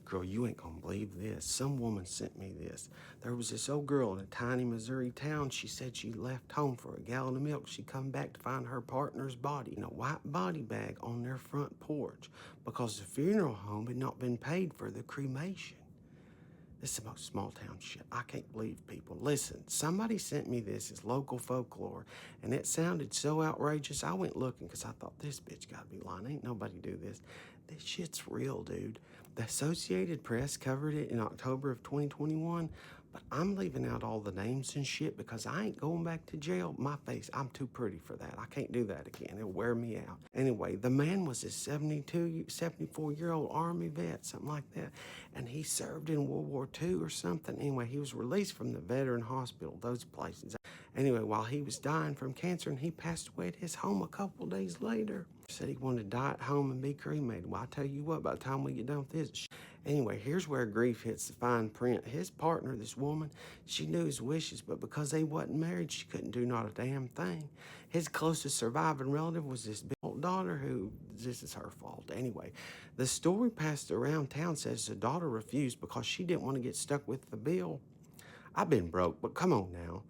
Girl, you ain't gonna believe this. Some woman sent me this. There was this old girl in a tiny Missouri town. She said she left home for a gallon of milk. She come back to find her partner's body in a white body bag on their front porch because the funeral home had not been paid for the cremation. This is the most small town shit. I can't believe people. Listen, somebody sent me this. It's local folklore, and it sounded so outrageous. I went looking because I thought, this bitch gotta be lying. Ain't nobody do this. This shit's real, dude. The Associated Press covered it in October of 2021, but I'm leaving out all the names and shit because I ain't going back to jail. My face, I'm too pretty for that. I can't do that again. It'll wear me out. Anyway, the man was a 74-year-old Army vet, something like that, and he served in World War II or something. Anyway, he was released from the veteran hospital, those places. Anyway, while he was dying from cancer, and he passed away at his home a couple days later. Said he wanted to die at home and be cremated. Well, I tell you what, by the time we get done with this, anyway, here's where grief hits the fine print. His partner, this woman, she knew his wishes, but because they wasn't married, she couldn't do not a damn thing. His closest surviving relative was this old daughter who, this is her fault. Anyway, the story passed around town says the daughter refused because she didn't want to get stuck with the bill. I've been broke, but come on now.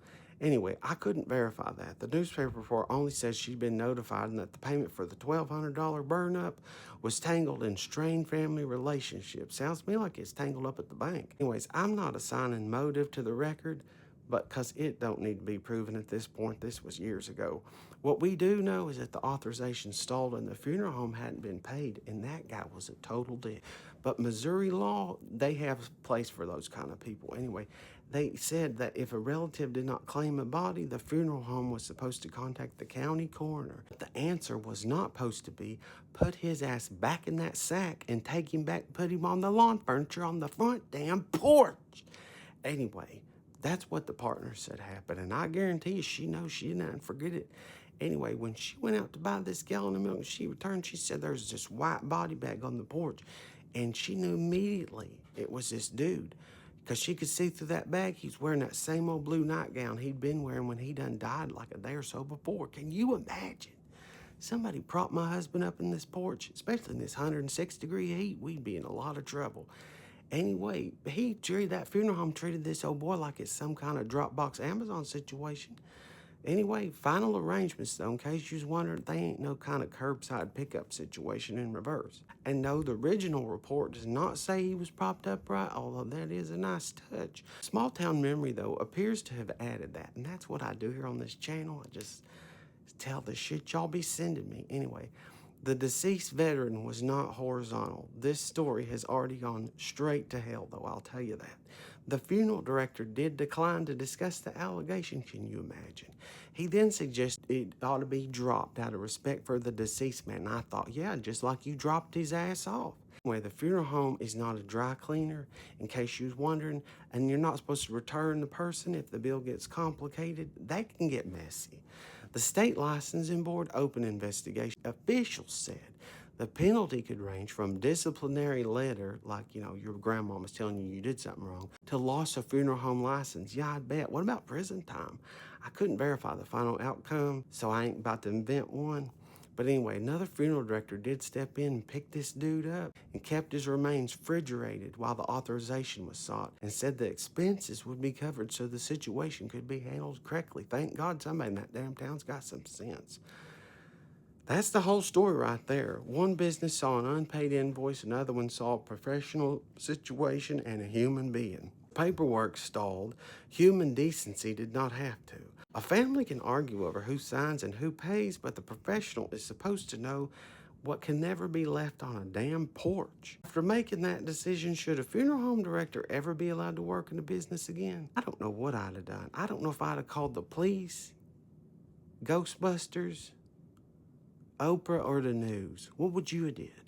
Anyway, I couldn't verify that. The newspaper report only says she'd been notified and that the payment for the $1,200 burn-up was tangled in strained family relationships. Sounds to me like it's tangled up at the bank. Anyways, I'm not assigning motive to the record, but because it don't need to be proven at this point. This was years ago. What we do know is that the authorization stalled and the funeral home hadn't been paid, and that guy was a total dick. But Missouri law, they have a place for those kind of people. Anyway, they said that if a relative did not claim a body, the funeral home was supposed to contact the county coroner. But the answer was not supposed to be, put his ass back in that sack and take him back, put him on the lawn furniture on the front damn porch. Anyway, that's what the partner said happened, and I guarantee you she knows she didn't forget it. Anyway, when she went out to buy this gallon of milk, she returned, she said there's this white body bag on the porch, and she knew immediately it was this dude because she could see through that bag. He's wearing that same old blue nightgown he'd been wearing when he done died like a day or so before. Can you imagine? Somebody propped my husband up in this porch, especially in this 106-degree heat, we'd be in a lot of trouble. Anyway, that funeral home treated this old boy like it's some kind of Dropbox Amazon situation. Anyway, final arrangements, though, in case you was wondering, they ain't no kind of curbside pickup situation in reverse. And no, the original report does not say he was propped upright, although that is a nice touch. Small town memory, though, appears to have added that, and that's what I do here on this channel. I just tell the shit y'all be sending me. Anyway, the deceased veteran was not horizontal. This story has already gone straight to hell, though, I'll tell you that. The funeral director did decline to discuss the allegation, can you imagine? He then suggested it ought to be dropped out of respect for the deceased man. And I thought, yeah, just like you dropped his ass off. Anyway, the funeral home is not a dry cleaner, in case you was wondering, and you're not supposed to return the person if the bill gets complicated. That can get messy. The state licensing board opened investigation. Officials said the penalty could range from disciplinary letter, like, your grandmama's telling you did something wrong, to loss of funeral home license. Yeah, I'd bet. What about prison time? I couldn't verify the final outcome, so I ain't about to invent one. But anyway, another funeral director did step in and pick this dude up and kept his remains refrigerated while the authorization was sought and said the expenses would be covered so the situation could be handled correctly. Thank God somebody in that damn town's got some sense. That's the whole story right there. One business saw an unpaid invoice, another one saw a professional situation and a human being. Paperwork stalled. Human decency did not have to. A family can argue over who signs and who pays, but the professional is supposed to know what can never be left on a damn porch. After making that decision, should a funeral home director ever be allowed to work in the business again? I don't know what I'd have done. I don't know if I'd have called the police, Ghostbusters, Oprah, or the news. What would you have did?